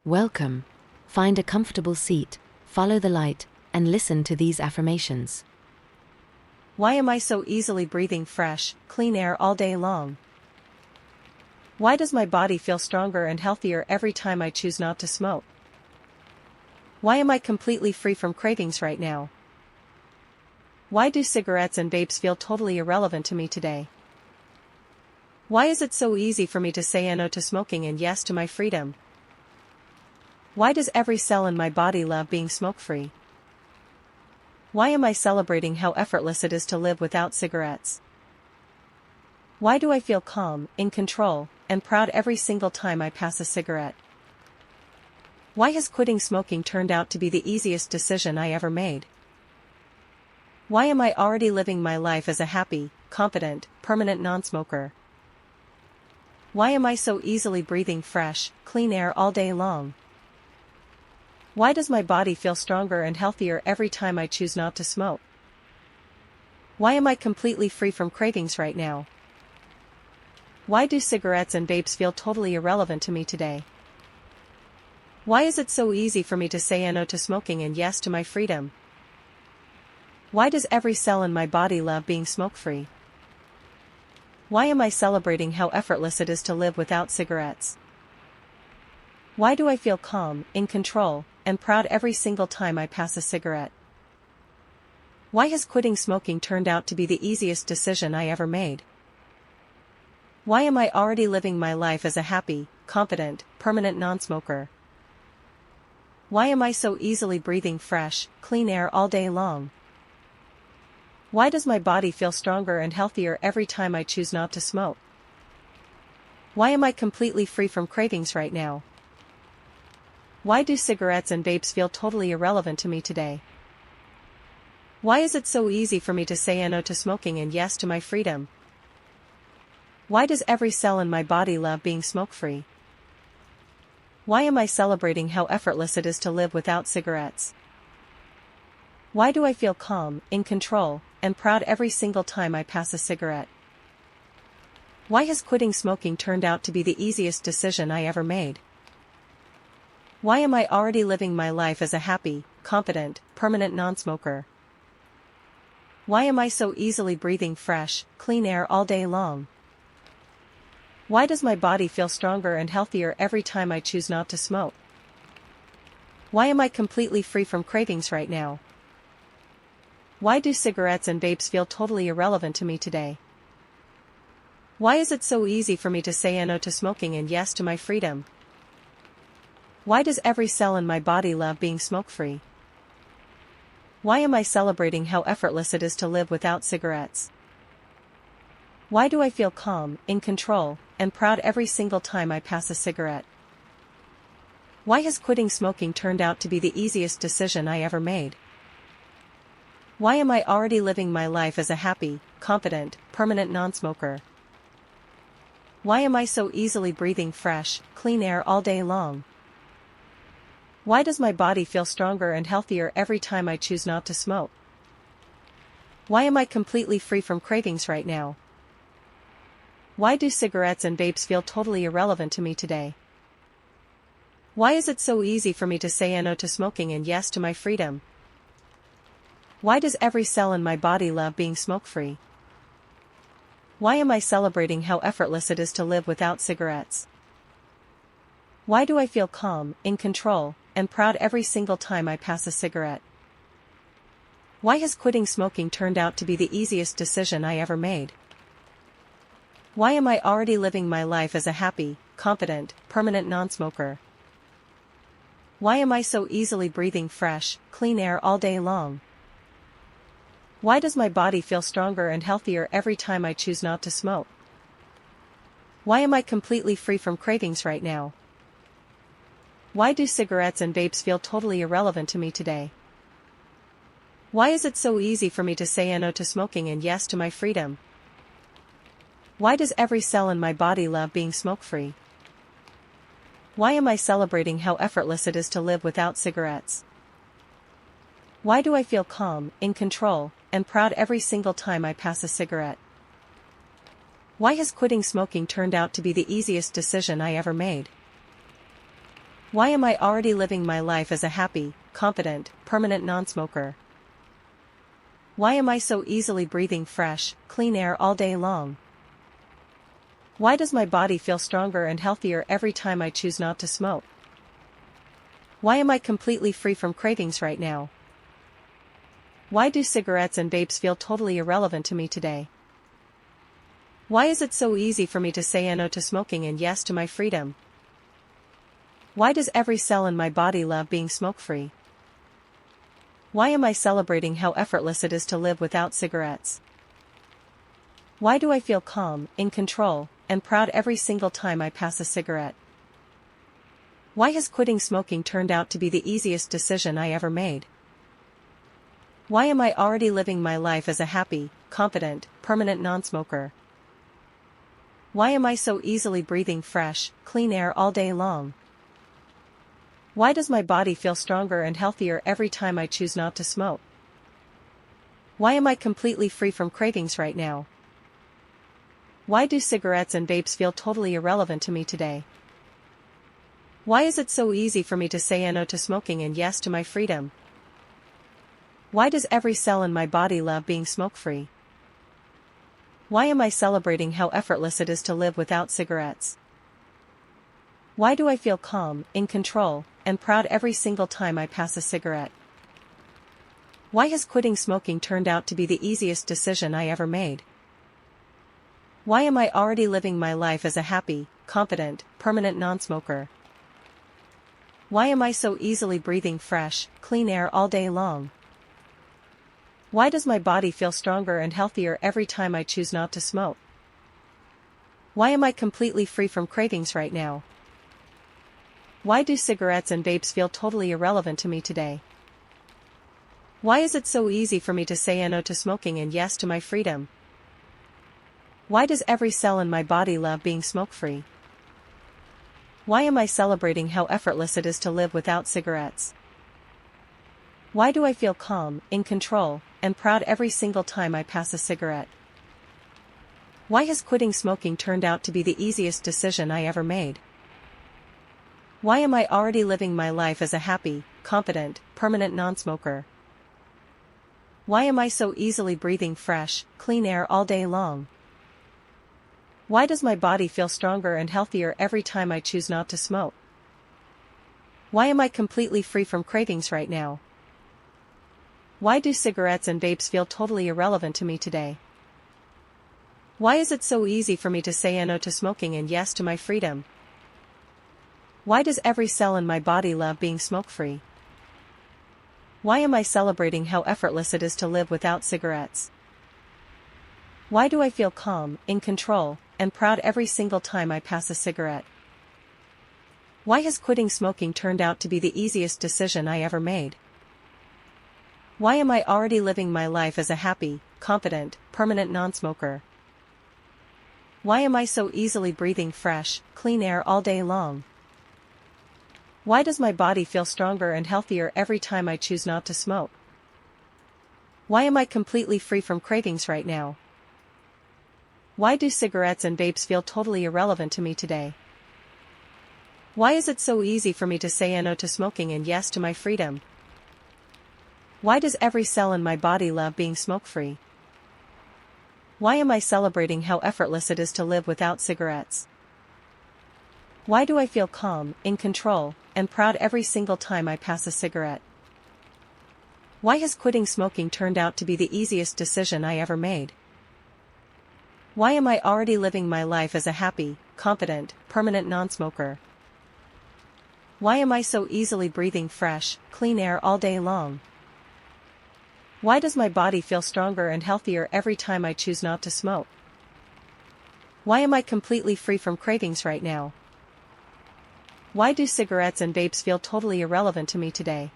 Welcome. Find a comfortable seat, follow the light, and listen to these affirmations. Why am I so easily breathing fresh, clean air all day long? Why does my body feel stronger and healthier every time I choose not to smoke? Why am I completely free from cravings right now? Why do cigarettes and vapes feel totally irrelevant to me today? Why is it so easy for me to say no to smoking and yes to my freedom? Why does every cell in my body love being smoke-free? Why am I celebrating how effortless it is to live without cigarettes? Why do I feel calm, in control, and proud every single time I pass a cigarette? Why has quitting smoking turned out to be the easiest decision I ever made? Why am I already living my life as a happy, confident, permanent non-smoker? Why am I so easily breathing fresh, clean air all day long? Why does my body feel stronger and healthier every time I choose not to smoke? Why am I completely free from cravings right now? Why do cigarettes and vapes feel totally irrelevant to me today? Why is it so easy for me to say no to smoking and yes to my freedom? Why does every cell in my body love being smoke-free? Why am I celebrating how effortless it is to live without cigarettes? Why do I feel calm, in control, and proud every single time I pass a cigarette? Why has quitting smoking turned out to be the easiest decision I ever made? Why am I already living my life as a happy, confident, permanent non-smoker? Why am I so easily breathing fresh, clean air all day long? Why does my body feel stronger and healthier every time I choose not to smoke? Why am I completely free from cravings right now? Why do cigarettes and vapes feel totally irrelevant to me today? Why is it so easy for me to say no to smoking and yes to my freedom? Why does every cell in my body love being smoke-free? Why am I celebrating how effortless it is to live without cigarettes? Why do I feel calm, in control, and proud every single time I pass a cigarette? Why has quitting smoking turned out to be the easiest decision I ever made? Why am I already living my life as a happy, confident, permanent non-smoker? Why am I so easily breathing fresh, clean air all day long? Why does my body feel stronger and healthier every time I choose not to smoke? Why am I completely free from cravings right now? Why do cigarettes and vapes feel totally irrelevant to me today? Why is it so easy for me to say no to smoking and yes to my freedom? Why does every cell in my body love being smoke-free? Why am I celebrating how effortless it is to live without cigarettes? Why do I feel calm, in control, and proud every single time I pass a cigarette? Why has quitting smoking turned out to be the easiest decision I ever made? Why am I already living my life as a happy, confident, permanent non-smoker? Why am I so easily breathing fresh, clean air all day long? Why does my body feel stronger and healthier every time I choose not to smoke? Why am I completely free from cravings right now? Why do cigarettes and vapes feel totally irrelevant to me today? Why is it so easy for me to say no to smoking and yes to my freedom? Why does every cell in my body love being smoke-free? Why am I celebrating how effortless it is to live without cigarettes? Why do I feel calm, in control, and proud every single time I pass a cigarette? Why has quitting smoking turned out to be the easiest decision I ever made? Why am I already living my life as a happy, confident, permanent non-smoker? Why am I so easily breathing fresh, clean air all day long? Why does my body feel stronger and healthier every time I choose not to smoke? Why am I completely free from cravings right now? Why do cigarettes and vapes feel totally irrelevant to me today? Why is it so easy for me to say no to smoking and yes to my freedom? Why does every cell in my body love being smoke-free? Why am I celebrating how effortless it is to live without cigarettes? Why do I feel calm, in control, and proud every single time I pass a cigarette? Why has quitting smoking turned out to be the easiest decision I ever made? Why am I already living my life as a happy, confident, permanent non-smoker? Why am I so easily breathing fresh, clean air all day long? Why does my body feel stronger and healthier every time I choose not to smoke? Why am I completely free from cravings right now? Why do cigarettes and vapes feel totally irrelevant to me today? Why is it so easy for me to say no to smoking and yes to my freedom? Why does every cell in my body love being smoke-free? Why am I celebrating how effortless it is to live without cigarettes? Why do I feel calm, in control, and proud every single time I pass a cigarette? Why has quitting smoking turned out to be the easiest decision I ever made? Why am I already living my life as a happy, confident, permanent non-smoker? Why am I so easily breathing fresh, clean air all day long? Why does my body feel stronger and healthier every time I choose not to smoke? Why am I completely free from cravings right now? Why do cigarettes and vapes feel totally irrelevant to me today? Why is it so easy for me to say no to smoking and yes to my freedom? Why does every cell in my body love being smoke-free? Why am I celebrating how effortless it is to live without cigarettes? Why do I feel calm, in control, and proud every single time I pass a cigarette? Why has quitting smoking turned out to be the easiest decision I ever made? Why am I already living my life as a happy, confident, permanent non-smoker? Why am I so easily breathing fresh, clean air all day long? Why does my body feel stronger and healthier every time I choose not to smoke? Why am I completely free from cravings right now? Why do cigarettes and vapes feel totally irrelevant to me today? Why is it so easy for me to say no to smoking and yes to my freedom? Why does every cell in my body love being smoke-free? Why am I celebrating how effortless it is to live without cigarettes? Why do I feel calm, in control, and proud every single time I pass a cigarette? Why has quitting smoking turned out to be the easiest decision I ever made? Why am I already living my life as a happy, confident, permanent non-smoker? Why am I so easily breathing fresh, clean air all day long? Why does my body feel stronger and healthier every time I choose not to smoke? Why am I completely free from cravings right now? Why do cigarettes and vapes feel totally irrelevant to me today? Why is it so easy for me to say no to smoking and yes to my freedom? Why does every cell in my body love being smoke-free? Why am I celebrating how effortless it is to live without cigarettes? Why do I feel calm, in control, and proud every single time I pass a cigarette? Why has quitting smoking turned out to be the easiest decision I ever made? Why am I already living my life as a happy, confident, permanent non-smoker? Why am I so easily breathing fresh, clean air all day long? Why does my body feel stronger and healthier every time I choose not to smoke? Why am I completely free from cravings right now? Why do cigarettes and vapes feel totally irrelevant to me today? Why is it so easy for me to say no to smoking and yes to my freedom? Why does every cell in my body love being smoke-free? Why am I celebrating how effortless it is to live without cigarettes? Why do I feel calm, in control, and proud every single time I pass a cigarette? Why has quitting smoking turned out to be the easiest decision I ever made? Why am I already living my life as a happy, confident, permanent non-smoker? Why am I so easily breathing fresh, clean air all day long? Why does my body feel stronger and healthier every time I choose not to smoke? Why am I completely free from cravings right now? Why do cigarettes and vapes feel totally irrelevant to me today?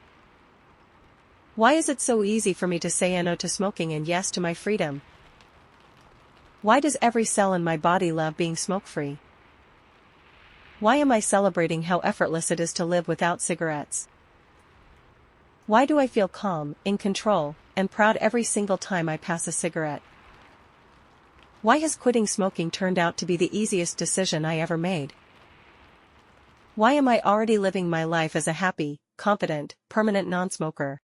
Why is it so easy for me to say no to smoking and yes to my freedom? Why does every cell in my body love being smoke-free? Why am I celebrating how effortless it is to live without cigarettes? Why do I feel calm, in control, and proud every single time I pass a cigarette? Why has quitting smoking turned out to be the easiest decision I ever made? Why am I already living my life as a happy, confident, permanent non-smoker?